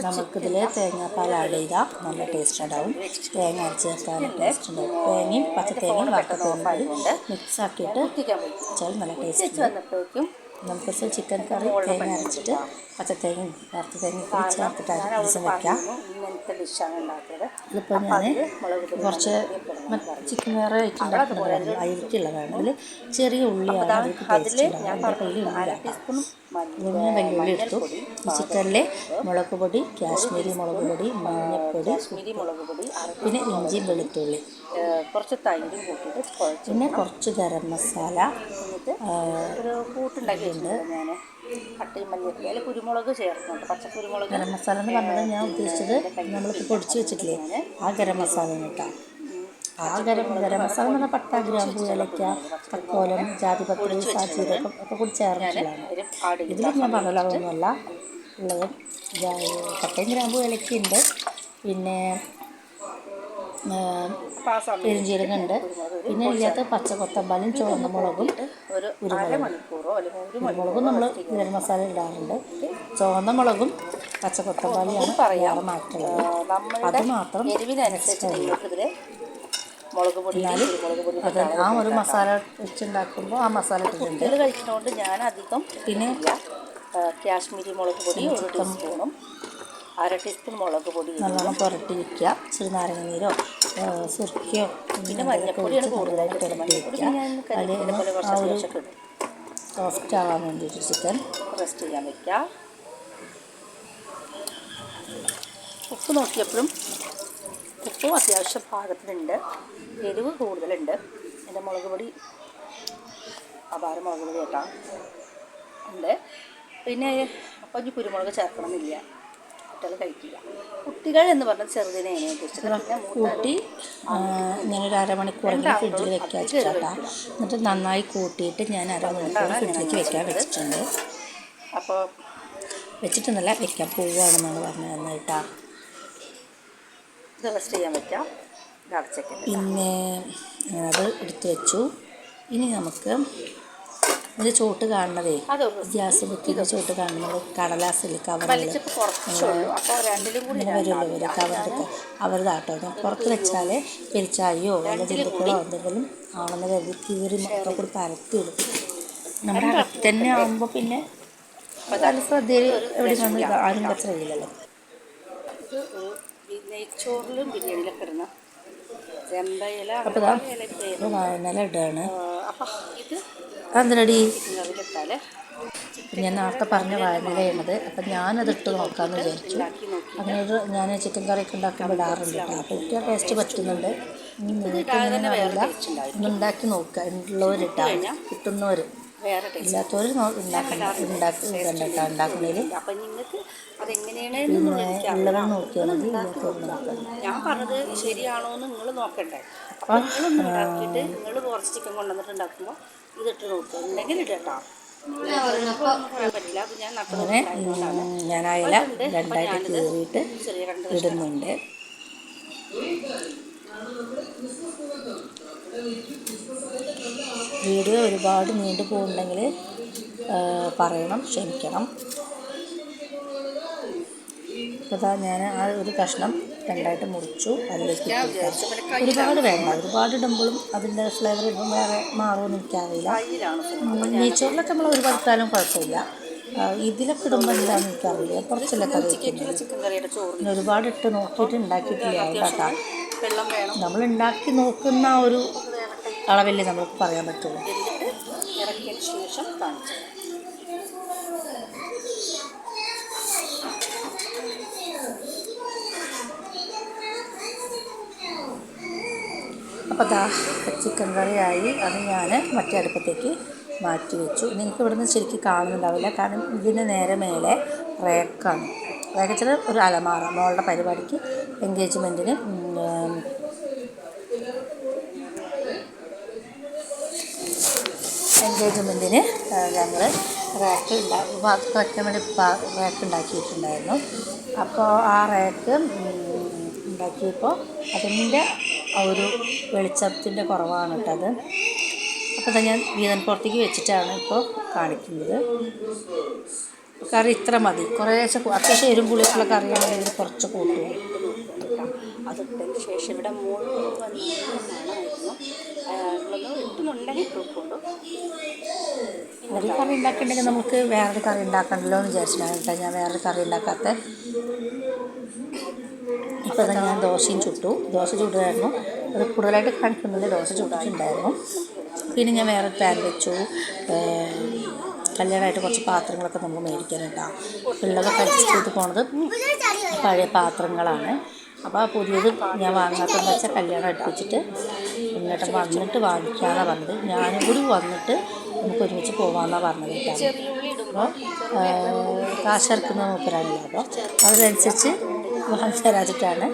[SPEAKER 1] നമുക്കിതിൽ തേങ്ങാപ്പാൽ ആഡ് ചെയ്താൽ നല്ല ടേസ്റ്റ് ഉണ്ടാവും. തേങ്ങ അരച്ച് ചേർത്താൽ ടേസ്റ്റ് ഉണ്ടാവും. തേങ്ങയും പച്ചത്തേങ്ങയും വറുത്തത്തേങ്ങയും കൂടി മിക്സ് ആക്കിയിട്ട് വെച്ചാൽ നല്ല ടേസ്റ്റ് ഉണ്ടാവും. നമുക്ക് ചിക്കൻ കറി തേങ്ങ അരച്ചിട്ട് പച്ചത്തേങ്ങയും വറുത്തത്തേങ്ങയും കൂടി ചേർത്തിട്ട് ദിവസം വയ്ക്കാം. ഇതിപ്പോൾ ഞാൻ കുറച്ച് ചിക്കൻ വേറെ ഉണ്ടാക്കുന്നുണ്ടായിരുന്നു, അരിക്കുള്ളതാണ്. അതിൽ ചെറിയ ഉള്ളിയാണ് അതിലേക്ക് ടേസ്റ്റ് ഉണ്ടാവും. എൻ്റെ കയ്യിൽ ഉള്ളിലാണ്. ഞാൻ വലിയ ഉള്ളി എടുത്തു. ഈ ചിക്കനിൽ മുളക് പൊടി, കാശ്മീരി മുളക് പൊടി, മഞ്ഞൾപ്പൊടി, പിന്നെ ഇഞ്ചി വെളുത്തുള്ളി,
[SPEAKER 2] കുറച്ച് തൈരും കൂട്ടിയിട്ട്
[SPEAKER 1] പിന്നെ കുറച്ച് ഗരം മസാല
[SPEAKER 2] ഒരു കൂട്ടുണ്ടാക്കിയിട്ടുണ്ട് ഞാൻ. പട്ടയും മല്ലിയൊക്കെ അതിൽ കുരുമുളക് ചേർക്കുന്നുണ്ട്, പച്ചക്കുരുമുളക്.
[SPEAKER 1] ഗരം മസാല എന്ന് പറഞ്ഞത് ഞാൻ ഉദ്ദേശിച്ചത് നമ്മളിപ്പോൾ പൊടിച്ച് വെച്ചിട്ടില്ലേ ആ ഗരം മസാല കേട്ടോ. ആ ഗരം മസാല എന്ന് പറഞ്ഞാൽ പട്ട, ഗ്രാമ്പൂ, ഏലക്ക, തക്കോലം, ജാതിപത്രി, സാജീരകം ഒക്കെ കൂടി ചേർന്നിട്ടുള്ളതാണ്. ഇതിൽ ഞാൻ പറഞ്ഞല്ലോ അതൊന്നുമല്ല ഉള്ളത്. പട്ടയും ഗ്രാമ്പൂ ഏലക്കയുണ്ട്, പിന്നെ പെരുംജീരകമുണ്ട്, പിന്നെ ഇല്ലാത്ത പച്ചക്കൊത്തമ്പാലും ചുവന്ന മുളകും കുരുമുളകും നമ്മൾ ഗരം മസാല ഇടാറുണ്ട്. ചുവന്ന മുളകും പച്ചക്കൊത്തമ്പാലിയാണ് വേറെ മാറ്റുള്ളത്. അത് മാത്രം എന്നാലും അത് ആ ഒരു മസാല വെച്ചുണ്ടാക്കുമ്പോൾ ആ മസാല ഇട്ടിട്ടുണ്ട്.
[SPEAKER 2] കഴിക്കുന്നതുകൊണ്ട് ഞാൻ അധികം
[SPEAKER 1] പിന്നെ
[SPEAKER 2] കാശ്മീരി മുളക് പൊടി 1 ടീസ്പൂണും 1/2 ടീസ്പൂൺ മുളക് പൊടി
[SPEAKER 1] നല്ലോണം പുരട്ടി വയ്ക്കുക. ഇച്ചിരി നാരങ്ങ നീരോ സുർക്കയോ
[SPEAKER 2] പിന്നെ മഞ്ഞപ്പൊടിയാണ് കൂടുതലായിട്ട്
[SPEAKER 1] പുരട്ടി വയ്ക്കുക. അതിൽ ആ ഒരു സോഫ്റ്റ് ആവാൻ വേണ്ടിയിട്ട് ചിക്കൻ
[SPEAKER 2] റെസ്റ്റ് ചെയ്യാൻ വയ്ക്കുക. ഉപ്പ് നോക്കിയപ്പോഴും ഉപ്പും അത്യാവശ്യം പാകത്തിനുണ്ട്. എരിവ് കൂടുതലുണ്ട്. എൻ്റെ മുളക് പൊടി അപാരം മുളക് പൊടി കേട്ടോ ഉണ്ട്. പിന്നെ അപ്പം ഇനി കുരുമുളക് ചേർക്കണമെന്നില്ല, കുട്ടികൾ കഴിക്കില്ല. കുട്ടികൾ എന്ന് പറഞ്ഞാൽ ചെറുതിനെയാണ് ഉദ്ദേശിച്ചത്.
[SPEAKER 1] കൂട്ടി ഞാനൊരു അരമണിക്കൂറെങ്കിലും ഫ്രിഡ്ജിൽ വെക്കാൻ വെച്ചിട്ടാ. എന്നിട്ട് നന്നായി കൂട്ടിയിട്ട് ഞാൻ അരമണിക്കൂർ ഫ്രിഡ്ജിലേക്ക് വെക്കാൻ വെച്ചിട്ടുണ്ട്.
[SPEAKER 2] അപ്പോൾ
[SPEAKER 1] വെച്ചിട്ടൊന്നല്ല, വെക്കാൻ പോവുകയാണെന്നാണ് പറഞ്ഞത്. നന്നായിട്ടാ
[SPEAKER 2] ഇത് റെസ്റ്റ് ചെയ്യാൻ വെക്കാം.
[SPEAKER 1] പിന്നെ അത് എടുത്ത് വെച്ചു. ഇനി നമുക്ക് ഇതിൻ്റെ ചോട്ട് കാണുന്നതേ, ഗ്യാസ് ബുക്കിൻ്റെ ചോട്ട് കാണുന്നത് കടലാസിൽ കവറിൽ ഇങ്ങനെ വരുമല്ലോ ഒരു കവറിൻ്റെ അവരുതാട്ടോ. ഞാൻ പുറത്ത് വെച്ചാൽ പെരിച്ചായോ വല്ല ജന്തുക്കളോ എന്തെങ്കിലും ആണെന്ന് കരുതി കീറി മൊത്തം കൂടി പരത്തി എടുക്കും. നമ്മുടെ അടുത്ത് തന്നെ ആകുമ്പോൾ പിന്നെ നല്ല ശ്രദ്ധയിൽ എവിടെ വന്ന് ആരും കച്ചറിയില്ലല്ലോ.
[SPEAKER 2] നെയ്ച്ചോറിലും ബിരിയാണിയിലൊക്കെ ഇടുന്ന ചെമ്പയില.
[SPEAKER 1] അപ്പോൾ വാഴനില ഇടുകയാണ്.
[SPEAKER 2] ഇത്
[SPEAKER 1] അതെന്തിനടി ഞാൻ നേരത്തെ പറഞ്ഞ വാഴനില ചെയ്യണത്. അപ്പം ഞാനത് ഇട്ട് നോക്കാമെന്ന് വിചാരിച്ചു. അങ്ങനെ ഞാൻ ചിക്കൻ കറിയൊക്കെ ഉണ്ടാക്കുമ്പോൾ ഇടാറുണ്ട് കേട്ടോ. അപ്പോൾ എനിക്ക് ആ ടേസ്റ്റ് പറ്റുന്നുണ്ട്.
[SPEAKER 2] ഇത് തന്നെ വേറെ ടേസ്റ്റ് ഉണ്ടായിരിക്കും.
[SPEAKER 1] ഒന്ന് ഉണ്ടാക്കി നോക്കുക, ഉള്ളവരിട്ടാ കിട്ടുന്നവർ,
[SPEAKER 2] വേറെ ടേസ്റ്റ്.
[SPEAKER 1] ഇല്ലാത്തവർ ഉണ്ടാക്കുന്നതിൽ
[SPEAKER 2] അപ്പം നിങ്ങൾക്ക് അതെങ്ങനെയാണ്
[SPEAKER 1] പിന്നെ ഉള്ളവർ നോക്കിയാൽ മതി, ഇല്ലാത്തവർ നോക്കാം.
[SPEAKER 2] ഞാൻ പറഞ്ഞത് ശരിയാണോ എന്ന് നിങ്ങൾ നോക്കണ്ടേ. അപ്പം നിങ്ങളൊന്ന് ഉണ്ടാക്കിയിട്ട് നിങ്ങൾ കുറച്ച് ചിക്കൻ കൊണ്ടുവന്നിട്ട് ഉണ്ടാക്കുമ്പോൾ ഇതിട്ട് നോക്കുക, ഉണ്ടെങ്കിൽ ഇടട്ടോ. പറയാൻ പറ്റില്ല. അത് ഞാൻ
[SPEAKER 1] അങ്ങനെ ഞാൻ അയില രണ്ടായിട്ട് കീറിയിട്ട് ഇടുന്നുണ്ട്. വീഡിയോ ഒരുപാട് നീണ്ടു പോകുന്നുണ്ടെങ്കിൽ പറയണം, ക്ഷമിക്കണം. അപ്പോൾ ഞാൻ ആ ഒരു കഷ്ണം രണ്ടായിട്ട് മുറിച്ചു, അതിലേക്ക് ഒരുപാട് വേണ്ട. ഒരുപാട് ഇടുമ്പോഴും അതിൻ്റെ ഫ്ലേവർ ഇടുമ്പോൾ വേറെ മാറുമെന്ന് എനിക്കറിയില്ല. നെയ്ച്ചോറിലൊക്കെ നമ്മൾ ഒരുപാട് ഇട്ടാലും കുഴപ്പമില്ല. ഇതിലൊക്കെ ഇടുമ്പോൾ എന്താണെന്ന് എനിക്കറിയില്ല. കുറച്ചല്ലേ കറി വയ്ക്കുന്നത്, ഒരുപാട് ഇട്ട് നോക്കിയിട്ട് ഉണ്ടാക്കിയിട്ടില്ല. കേട്ടോ, നമ്മൾ ഉണ്ടാക്കി നോക്കുന്ന ഒരു അളവല്ലേ നമുക്ക് പറയാൻ പറ്റുള്ളൂ.
[SPEAKER 2] ഇറക്കിയതിന് ശേഷം കാണിച്ചു.
[SPEAKER 1] അപ്പോൾ അതാ ചിക്കൻ കറിയായി. അത് ഞാൻ മറ്റേ അടുപ്പത്തേക്ക് മാറ്റി വെച്ചു. നിങ്ങൾക്ക് ഇവിടുന്ന് ശരിക്കും കാണുന്നുണ്ടാവില്ല, കാരണം ഇതിന് നേരെ മേലെ റേക്കാണ്. റേക്ക് വെച്ചാൽ ഒരു അലമാറ, മോളുടെ പരിപാടിക്ക് എൻഗേജ്മെൻറ്റിന് ഞങ്ങൾ റാക്ക് വയ്ക്കാൻ വേണ്ടി റാക്ക് ഉണ്ടാക്കിയിട്ടുണ്ടായിരുന്നു. അപ്പോൾ ആ റാക്ക് ഉണ്ടാക്കിയപ്പോൾ അതിൻ്റെ ഒരു വെളിച്ചത്തിൻ്റെ കുറവാണ് കേട്ടത്. അപ്പോൾ ഞാൻ വീതൻ പുറത്തേക്ക് വെച്ചിട്ടാണ് ഇപ്പോൾ കാണിക്കുന്നത്. കറി ഇത്ര മതി, കുറേശ്ശെ അത്യാവശ്യം എരും പുളിയുള്ള കറിയാണെങ്കിൽ കുറച്ച് കൂട്ടുക.
[SPEAKER 2] അതിട്ടതിന് ശേഷം ഇവിടെ ഇട്ടുന്നുണ്ടെങ്കിൽ ഇട്ടുകൊണ്ടു.
[SPEAKER 1] ഒരു കറി ഉണ്ടാക്കിയിട്ടുണ്ടെങ്കിൽ നമുക്ക് വേറൊരു കറി ഉണ്ടാക്കണ്ടല്ലോ എന്ന് വിചാരിച്ചിട്ടാണ് കേട്ടോ ഞാൻ വേറൊരു കറി ഉണ്ടാക്കാത്ത. ഇപ്പോൾ തന്നെ ഞാൻ ദോശയും ചുട്ടു. ദോശ ചുടുമായിരുന്നു, അത് കൂടുതലായിട്ട് കാണിക്കുന്നില്ല, ദോശ ചുട്ടിട്ടുണ്ടായിരുന്നു. പിന്നെ ഞാൻ വേറൊരു പാൻ വെച്ചു. കല്യാണമായിട്ട് കുറച്ച് പാത്രങ്ങളൊക്കെ നമുക്ക് മേടിക്കാനുണ്ടാവും. പിള്ളേരൊക്കെ അഡ്ജസ്റ്റ് ചെയ്ത് പോണത് പഴയ പാത്രങ്ങളാണ്. അപ്പോൾ ആ പുതിയത് ഞാൻ വാങ്ങാത്തതെന്ന് വെച്ചാൽ കല്യാണം അടുപ്പിച്ചിട്ട് ഇങ്ങോട്ട് വന്നിട്ട് വാങ്ങിക്കാമെന്നാണ് പറഞ്ഞത്. ഞാനും കൂടി വന്നിട്ട് നമുക്ക് ഒരുമിച്ച് പോകാമെന്നാണ് പറഞ്ഞത് കേട്ടോ. അപ്പോൾ കാശിറക്കുന്ന മൂപ്പരാണല്ലോ, അപ്പോൾ അതിനനുസരിച്ച് വാങ്ങിച്ചു തരാച്ചിട്ടാണ്.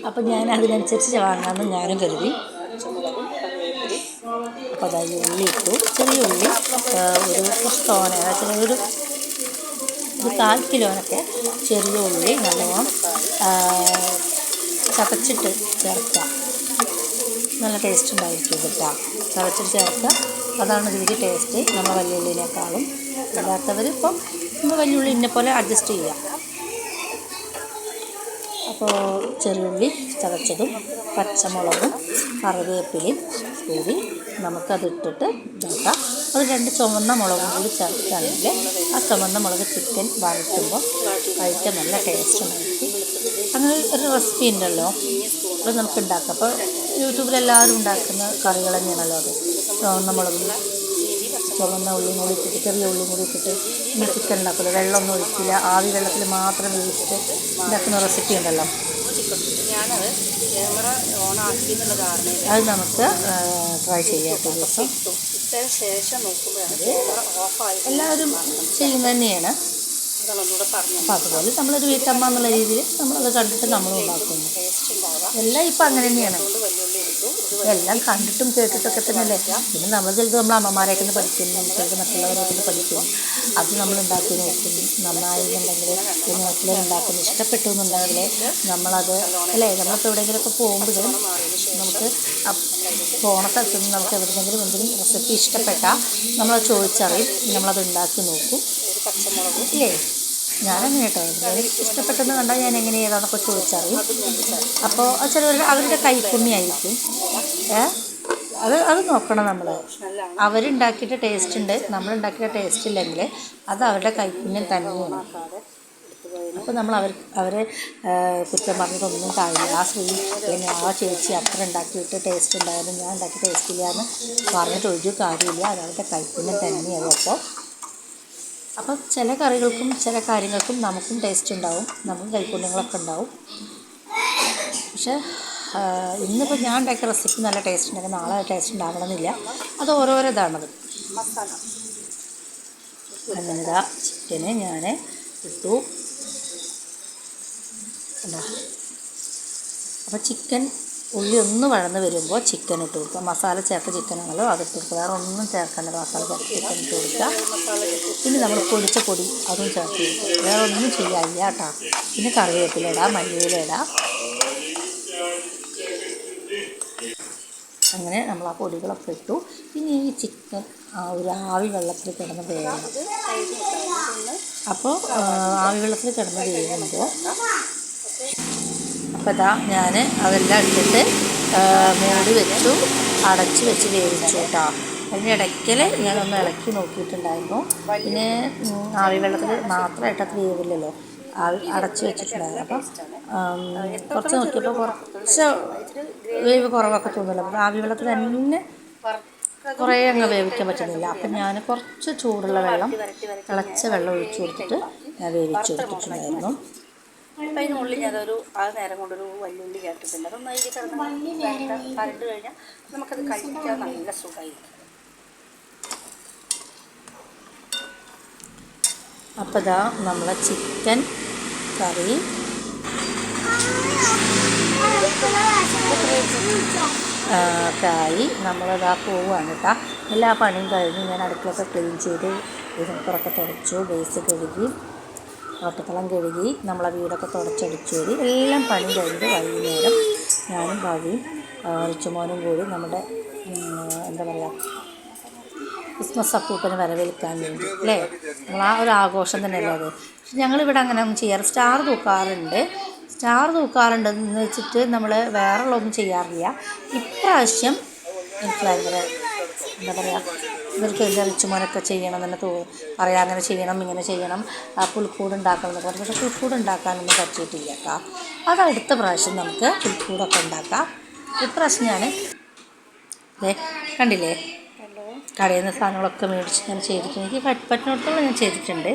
[SPEAKER 1] അപ്പോൾ ഞാൻ അതിനനുസരിച്ച് വാങ്ങാമെന്ന് ഞാനും കരുതി. അപ്പോൾ അതായത് ഉള്ളി ഇട്ടു, ചെറിയ ഉള്ളി ഒരു കുറച്ച് തോന, ഒരു 1/4 കിലോനൊക്കെ ചെറിയ ഉള്ളി നല്ലോണം ചതച്ചിട്ട് ചേർക്കുക. നല്ല ടേസ്റ്റ് ഉണ്ടായിരിക്കും കേട്ടോ, ചതച്ചിട്ട് ചേർക്കുക. അതാണ് ഇതിലേക്ക് ടേസ്റ്റ്, നമ്മൾ വലിയ ഉള്ളിനേക്കാളും. ഇല്ലാത്തവർ ഇപ്പം നമ്മൾ വലിയ ഉള്ളി ഇന്നെ പോലെ അഡ്ജസ്റ്റ് ചെയ്യുക. അപ്പോൾ ചെറിയുള്ളി ചതച്ചതും പച്ചമുളകും കറിവേപ്പിലയും കൂടി നമുക്കതിട്ടിട്ട് ഇതാക്കാം. അത് 2 ചുവന്ന മുളകും കൂടി ചേർക്കുകയാണെങ്കിൽ ആ ചുവന്ന മുളക് ചിക്കൻ വഴറ്റുമ്പോൾ കഴിക്കാൻ നല്ല ടേസ്റ്റ് ഉണ്ടായിരിക്കും. അങ്ങനെ ഒരു റെസിപ്പി ഉണ്ടല്ലോ, അത് നമുക്ക് ഉണ്ടാക്കാം. അപ്പോൾ യൂട്യൂബിലെല്ലാവരും ഉണ്ടാക്കുന്ന കറികൾ തന്നെയാണല്ലോ അത്. ചുവന്ന മുളകും ചുവന്ന ഉള്ളിയും കൂടി ഇട്ടിട്ട് ചെറിയ ഉള്ളിയും കൂടി ഇട്ടിട്ട് നമ്മൾ ചിക്കൻ ഉണ്ടാക്കില്ല, വെള്ളമൊന്നും ഒഴിക്കില്ല, ആവി വെള്ളത്തിൽ മാത്രം വേവിച്ചിട്ട് ഉണ്ടാക്കുന്ന റെസിപ്പി ഉണ്ടല്ലോ.
[SPEAKER 2] ഞാനത് ക്യാമറ ഓണാക്കി എന്നുള്ള കാരണം
[SPEAKER 1] അത് നമുക്ക് ട്രൈ ചെയ്യാം ഒരു ദിവസം.
[SPEAKER 2] ഇട്ടതിന് ശേഷം നോക്കുമ്പോഴാണ് ഓഫായി.
[SPEAKER 1] എല്ലാവരും ചെയ്യുന്നത് തന്നെയാണ്.
[SPEAKER 2] അതൊന്നുകൂടെ പറഞ്ഞു.
[SPEAKER 1] അപ്പോൾ അതുപോലെ നമ്മളൊരു വീട്ടമ്മ എന്നുള്ള രീതിയിൽ നമ്മളത് കണ്ടിട്ട് നമ്മളും ഉണ്ടാക്കുന്നു.
[SPEAKER 2] ടേസ്റ്റ് ഉണ്ടാവുക.
[SPEAKER 1] എല്ലാം ഇപ്പം അങ്ങനെ തന്നെയാണ്.
[SPEAKER 2] വലിയുള്ളി എടുത്തു.
[SPEAKER 1] എല്ലാം കണ്ടിട്ടും കേട്ടിട്ടൊക്കെ തന്നെയല്ലേ. പിന്നെ നമ്മൾ ചിലത് നമ്മൾ അമ്മമാരെയൊക്കെ പഠിക്കുന്നു, ചിലത് മറ്റുള്ളവരെയൊക്കെ പഠിക്കും. അത് നമ്മൾ ഉണ്ടാക്കി നോക്കും. നന്നായിരുന്നുണ്ടെങ്കിൽ പിന്നെ മറ്റുള്ളവർ ഉണ്ടാക്കുന്നു, ഇഷ്ടപ്പെട്ടു എന്നുണ്ടെങ്കിൽ നമ്മളത് അല്ലേ, നമ്മളിപ്പോൾ എവിടെയെങ്കിലുമൊക്കെ പോകുമ്പോൾ നമുക്ക് പോണ സ്ഥലത്ത് നിന്ന് നമുക്ക് എവിടെയെങ്കിലും എന്തെങ്കിലും റെസിപ്പി ഇഷ്ടപ്പെട്ടാൽ നമ്മളത് ചോദിച്ചറിയും, നമ്മളത് ഉണ്ടാക്കി നോക്കും.
[SPEAKER 2] പച്ചമുളകും
[SPEAKER 1] ഇല്ലേ, ഞാനങ്ങനെ കേട്ടോ, ഇഷ്ടപ്പെട്ടെന്ന് കണ്ടാൽ ഞാൻ എങ്ങനെ ഏതാണെന്നൊക്കെ ചോദിച്ചറിയും. അപ്പോൾ ചിലവർ അവരുടെ കൈപ്പുണ്യായിരിക്കും. അത് നോക്കണം നമ്മൾ. അവരുണ്ടാക്കിയിട്ട് ടേസ്റ്റ് ഉണ്ട്, നമ്മളുണ്ടാക്കിയ ടേസ്റ്റ് ഇല്ലെങ്കിൽ അത് അവരുടെ കൈപ്പുണ്യം തന്നെയാണ്. അപ്പോൾ നമ്മൾ അവരെ കുറ്റം പറഞ്ഞിട്ടൊന്നും കാര്യമില്ല. ആ സ്ത്രീ അല്ലെങ്കിൽ ആ ചേച്ചി അത്ര ഉണ്ടാക്കിയിട്ട് ടേസ്റ്റ് ഉണ്ടായാലും ഞാൻ ഉണ്ടാക്കി ടേസ്റ്റ് ഇല്ല എന്ന് പറഞ്ഞിട്ട് ഒരു കാര്യമില്ല, അത് അവരുടെ കൈപ്പുണ്യം തന്നെയാണ്. അപ്പം ചില കറികൾക്കും ചില കാര്യങ്ങൾക്കും നമുക്കും ടേസ്റ്റ് ഉണ്ടാവും, നമുക്കും കൈപ്പുണ്യങ്ങളൊക്കെ ഉണ്ടാവും. പക്ഷേ ഇന്നിപ്പോൾ ഞാൻ ഉണ്ടാക്കിയ റെസിപ്പി നല്ല ടേസ്റ്റ് ഉണ്ടെങ്കിൽ നാളെ ടേസ്റ്റ് ഉണ്ടാവണമെന്നില്ല, അത് ഓരോരോ ഇതാണത്.
[SPEAKER 2] മസാല
[SPEAKER 1] അങ്ങനെ ഇതാ ചിക്കന് ഞാൻ ഇട്ടു. അപ്പോൾ ചിക്കൻ ഉള്ളി ഒന്ന് വഴന്ന് വരുമ്പോൾ ചിക്കൻ ഇട്ട് കൊടുക്കുക. മസാല ചേർത്ത ചിക്കനാണല്ലോ അതിട്ട് കൊടുക്കുക, വേറെ ഒന്നും ചേർക്കേണ്ടത്. മസാല ചേർത്ത് ചിക്കൻ ഇട്ട് കൊടുക്കുക. പിന്നെ നമ്മൾ പൊടിച്ച പൊടി അതും ചേർത്ത് കൊടുക്കുക, വേറെ ഒന്നും ചെയ്യാനില്ല കേട്ടോ. പിന്നെ കറിവേപ്പില ഇടാം, മല്ലിയില ഇടാം. അങ്ങനെ നമ്മൾ ആ പൊടികളൊക്കെ ഇട്ടു. പിന്നെ ഈ ചിക്കൻ ഒരു ആവി വെള്ളത്തിൽ കിടന്ന് വേകണം. അപ്പോൾ ആവി വെള്ളത്തിൽ കിടന്ന് വേകുമ്പോൾ അപ്പോൾ ഇതാ ഞാൻ അതെല്ലാം ഇട്ടിട്ട് മൂടി വെച്ചു, അടച്ച് വെച്ച് വേവിച്ചു കേട്ടോ. അതിൻ്റെ ഇടയ്ക്കൽ ഞാനൊന്ന് ഇളക്കി നോക്കിയിട്ടുണ്ടായിരുന്നു. പിന്നെ ആവി വെള്ളത്തിൽ മാത്രമായിട്ടത് വേവില്ലല്ലോ, അടച്ച് വെച്ചിട്ടുണ്ടായിരുന്നു. അപ്പം കുറച്ച് നോക്കിയപ്പോൾ കുറച്ച് വേവ് കുറവൊക്കെ തോന്നില്ല. അപ്പം ആവി വെള്ളത്തിൽ തന്നെ കുറേ അങ്ങ് വേവിക്കാൻ പറ്റുന്നില്ല. അപ്പം ഞാൻ കുറച്ച് ചൂടുള്ള വെള്ളം, തിളച്ച വെള്ളം ഒഴിച്ചു കൊടുത്തിട്ട് ഞാൻ വേവിച്ചു കൊടുത്തിട്ടുണ്ടായിരുന്നു.
[SPEAKER 2] അപ്പം അതിനുള്ളിൽ ഞാനൊരു ആ നേരം കൊണ്ടൊരു വല്യുള്ളി കേട്ടിട്ടുണ്ട്. അതൊന്ന് അതിൽ കിടന്ന് കരണ്ട് കഴിഞ്ഞാൽ നമുക്കത് കഴിക്കാൻ നല്ല സുഖമായിരിക്കും.
[SPEAKER 1] അപ്പോൾ ഇതാ നമ്മളെ ചിക്കൻ കറി ആയി നമ്മളിതാ പോവുകയാണ് കേട്ടോ. എല്ലാ പണിയും കഴിഞ്ഞ് ഞാൻ അടുക്കളൊക്കെ ക്ലീൻ ചെയ്ത് ഇതിനപ്പുറമൊക്കെ തുടച്ചു, ബേസ് കഴുകി, ഒട്ടത്തളം കഴുകി, നമ്മളെ വീടൊക്കെ തുടച്ചടിച്ചു വരി എല്ലാം പണി കഴിഞ്ഞ് വൈകുന്നേരം ഞാനും ഭാവിയും റിച്ചുമോനും കൂടി നമ്മുടെ എന്താ പറയുക ക്രിസ്മസ് അപ്പൂപ്പന് വരവേൽക്കാൻ വേണ്ടി അല്ലേ, നമ്മൾ ആ ഒരു ആഘോഷം തന്നെയല്ലേ അത്. പക്ഷെ ഞങ്ങളിവിടെ അങ്ങനെ ഒന്നും ചെയ്യാറ്, സ്റ്റാർ തൂക്കാറുണ്ടെന്ന് വെച്ചിട്ട് നമ്മൾ വേറെ ഉള്ളതൊന്നും ചെയ്യാറില്ല. ഇപ്രാവശ്യം എനിക്ക് ഭയങ്കര എന്താ പറയുക, ഇവർക്ക് എൻ്റെ റിച്ചുമോനൊക്കെ ചെയ്യണം തന്നെ പറയാം, അങ്ങനെ ചെയ്യണം ഇങ്ങനെ ചെയ്യണം, പുൽക്കൂട് ഉണ്ടാക്കണം എന്നൊക്കെ പറഞ്ഞു. പക്ഷേ പുൽക്കൂട് ഉണ്ടാക്കാനൊന്നും പറ്റിയിട്ടില്ല കേട്ടോ. അത് അടുത്ത പ്രാവശ്യം നമുക്ക് പുൽക്കൂടൊക്കെ ഉണ്ടാക്കാം. ഇപ്രാവശ്യം ഞാൻ കണ്ടില്ലേ കടയിൽ നിന്ന് സാധനങ്ങളൊക്കെ മേടിച്ച് ഞാൻ ചെയ്തിട്ടുണ്ട്. എനിക്ക് പറ്റുന്നിടത്തോളം ഞാൻ ചെയ്തിട്ടുണ്ട്.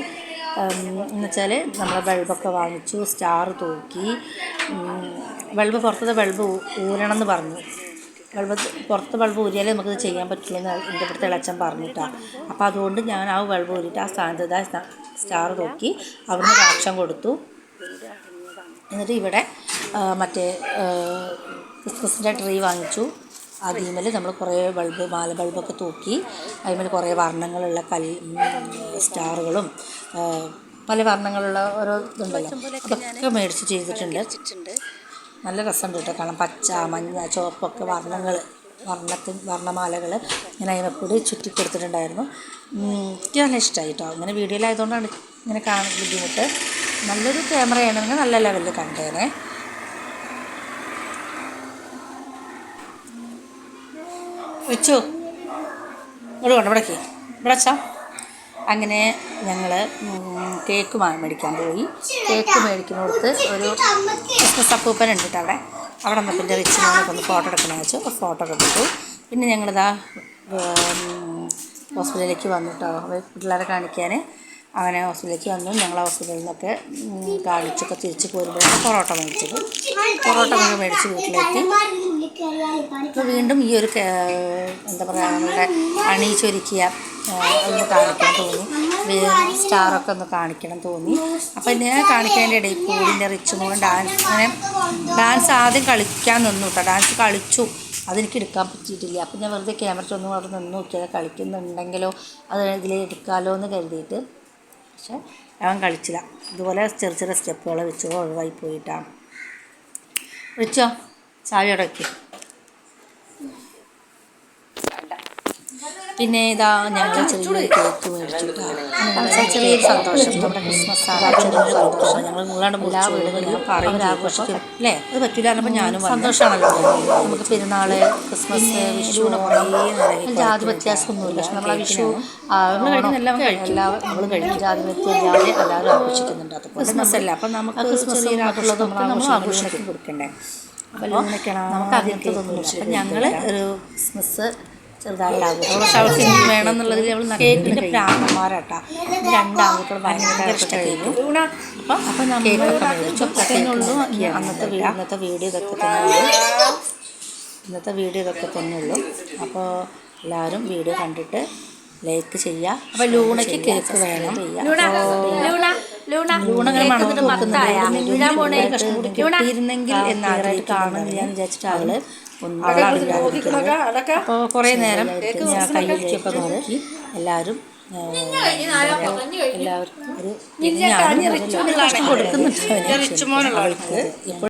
[SPEAKER 1] എന്നുവെച്ചാൽ നമ്മളെ ബൾബൊക്കെ വാങ്ങിച്ചു, സ്റ്റാർ തൂക്കി, പുറത്തത്തെ ബൾബ് ഊരണം എന്ന് പറഞ്ഞു. പുറത്ത് ബൾബ് ഊരിയാലേ നമുക്കത് ചെയ്യാൻ പറ്റുള്ളൂ എന്ന് എൻ്റെ ഇവിടുത്തെ ഇളച്ചൻ പറഞ്ഞിട്ടാണ്. അപ്പോൾ അതുകൊണ്ട് ഞാൻ ആ ബൾബ് ഊരിയിട്ട് ആ സ്ഥാനത്ത് സ്റ്റാർ തൂക്കി അവിടുന്ന് രാക്ഷം കൊടുത്തു. എന്നിട്ട് ഇവിടെ മറ്റേ ക്രിസ്മസിൻ്റെ ട്രീ വാങ്ങിച്ചു. അതിന്മേൽ നമ്മൾ കുറേ മാല ബൾബൊക്കെ തൂക്കി, അതിന്മേൽ കുറേ വർണ്ണങ്ങളുള്ള സ്റ്റാറുകളും പല വർണ്ണങ്ങളുള്ള ഓരോ ഇതുണ്ടല്ലോ, അതൊക്കെ മേടിച്ച് ചെയ്തിട്ടുണ്ട്. നല്ല രസമുണ്ട് കേട്ടോ കാണാൻ. പച്ച, മഞ്ഞ, ചുവപ്പൊക്കെ വർണ്ണമാലകൾ ഞാൻ അതിനെക്കൂടി ചുറ്റി കൊടുത്തിട്ടുണ്ടായിരുന്നു. എനിക്ക് നല്ല ഇഷ്ടമായി കേട്ടോ. ഇങ്ങനെ വീഡിയോയിലായതുകൊണ്ടാണ് ഇങ്ങനെ കാണാൻ ബുദ്ധിമുട്ട്. നല്ലൊരു ക്യാമറയാണെങ്കിൽ നല്ല ലെവലിൽ കണ്ടേനെ. വെച്ചു ഇവിടെ കൊണ്ട് ഇവിടേക്ക് ഇവിടെ വെച്ചാൽ അങ്ങനെ ഞങ്ങൾ കേക്ക് മേടിക്കാൻ പോയി. കേക്ക് മേടിക്കുന്നിടത്ത് ഒരു ക്രിസ്മസ് അപ്പൂപ്പനുണ്ട് കേട്ടോ അവിടെ നിന്ന്. പിന്നെ റിച്ച് മോനൊക്കെ ഒന്ന് ഫോട്ടോ എടുക്കണമെന്ന് വെച്ചു, അപ്പോൾ ഫോട്ടോ ഒക്കെ എടുത്തു. പിന്നെ ഞങ്ങളിതാ ഹോസ്പിറ്റലിലേക്ക് വന്നു കേട്ടോ, പിള്ളേരെ കാണിക്കാൻ. അങ്ങനെ ഹോസ്പിറ്റലിലേക്ക് വന്നു. ഞങ്ങൾ ഹോസ്പിറ്റലിൽ നിന്നൊക്കെ കാണിച്ചൊക്കെ തിരിച്ച് പോരുമ്പോഴാണ് പൊറോട്ട മേടിച്ചത്. പൊറോട്ട മേടിച്ച് വീട്ടിലെത്തി. അപ്പോൾ വീണ്ടും ഈ ഒരു എന്താ പറയുക, നമ്മളുടെ അണിയിച്ചൊരുക്കിയ ഒന്ന് കാണിക്കാൻ തോന്നി, സ്റ്റാറൊക്കെ ഒന്ന് കാണിക്കണം തോന്നി. അപ്പോൾ ഞാൻ കാണിക്കുന്നതിൻ്റെ ഇടയിൽ കൂടിൻ്റെ റിച്ചുമോൻ ഡാൻസ് ആദ്യം കളിക്കാൻ നിന്നു കേട്ടോ. ഡാൻസ് കളിച്ചു, അതെനിക്ക് എടുക്കാൻ പറ്റിയിട്ടില്ല. അപ്പോൾ ഞാൻ വെറുതെ ക്യാമറ ഒന്നും അവിടെ നിന്ന് നോക്കിയത്, കളിക്കുന്നുണ്ടെങ്കിലോ അത് ഇതിൽ എടുക്കാമല്ലോ എന്ന് കരുതിയിട്ട്. പക്ഷെ അവൻ കളിച്ചില്ല. ഇതുപോലെ ചെറിയ ചെറിയ സ്റ്റെപ്പുകൾ വെച്ചോ ഒഴിവായി പോയിട്ടാണ്. വെച്ചോ ചാവിയോടെ വയ്ക്കും. പിന്നെ ഇതാ ഞങ്ങൾ ചെറിയൊരു കേക്ക് മേടിച്ചു. ചെറിയൊരു സന്തോഷം, നമ്മുടെ ക്രിസ്മസ് ചെറിയൊരു സന്തോഷം. ഞങ്ങൾ നിങ്ങളാണ്ട് എല്ലാ വീടുകളിലും പറയും ആഘോഷിക്കും അല്ലേ, അത് പറ്റില്ല. പറഞ്ഞപ്പോൾ ഞാനും സന്തോഷമാണല്ലോ. നമുക്ക് പെരുന്നാൾ, ക്രിസ്മസ്, വിഷു, ജാതി വ്യത്യാസമൊന്നുമില്ല. നമ്മളെ വിഷു നമ്മൾ കഴിക്കും, ജാതി വ്യത്യാസം എല്ലാവരും ആഘോഷിക്കുന്നുണ്ട്. അത് ക്രിസ്മസ് അല്ല, അപ്പം നമുക്ക് ക്രിസ്മസ് ആഘോഷമുള്ളതൊക്കെ നമ്മൾ ആഘോഷിക്കും കൊടുക്കണ്ടേ. അപ്പോൾ നമുക്ക് അതിനൊക്കെ തോന്നുന്നില്ല. അപ്പം ഞങ്ങൾ ഒരു ക്രിസ്മസ് ചെറുതായിട്ട്
[SPEAKER 2] പക്ഷെ അവൾക്ക് ഇനി വേണം എന്നുള്ളതിൽ അവൾ
[SPEAKER 1] കേക്കിൻ്റെ പ്രാന്തന്മാരാട്ടാ. 2 ആൺകുട്ടികൾ ഭയങ്കര ഇഷ്ടമായിരുന്നു. അപ്പം നമ്മൾ ഇതൊക്കെയുള്ളൂ ഇന്നത്തെ വീഡിയോ ഇതൊക്കെ തന്നെയുള്ളൂ. അപ്പോൾ എല്ലാവരും വീഡിയോ കണ്ടിട്ട് ലൈക്ക് ചെയ്യുക. അപ്പോൾ ലൂണയ്ക്ക് കേക്ക് വേണം. കിട്ടിയിരുന്നെങ്കിൽ എന്നായിട്ട് കാണുന്നില്ല എന്ന് വിചാരിച്ചിട്ട് അവള് അപ്പോൾ കുറേ നേരം കയ്യിലേക്കൊക്കെ നോക്കി എല്ലാവരും എല്ലാവർക്കും ഒരു കൊടുക്കുന്നുണ്ട് അവൾക്ക്.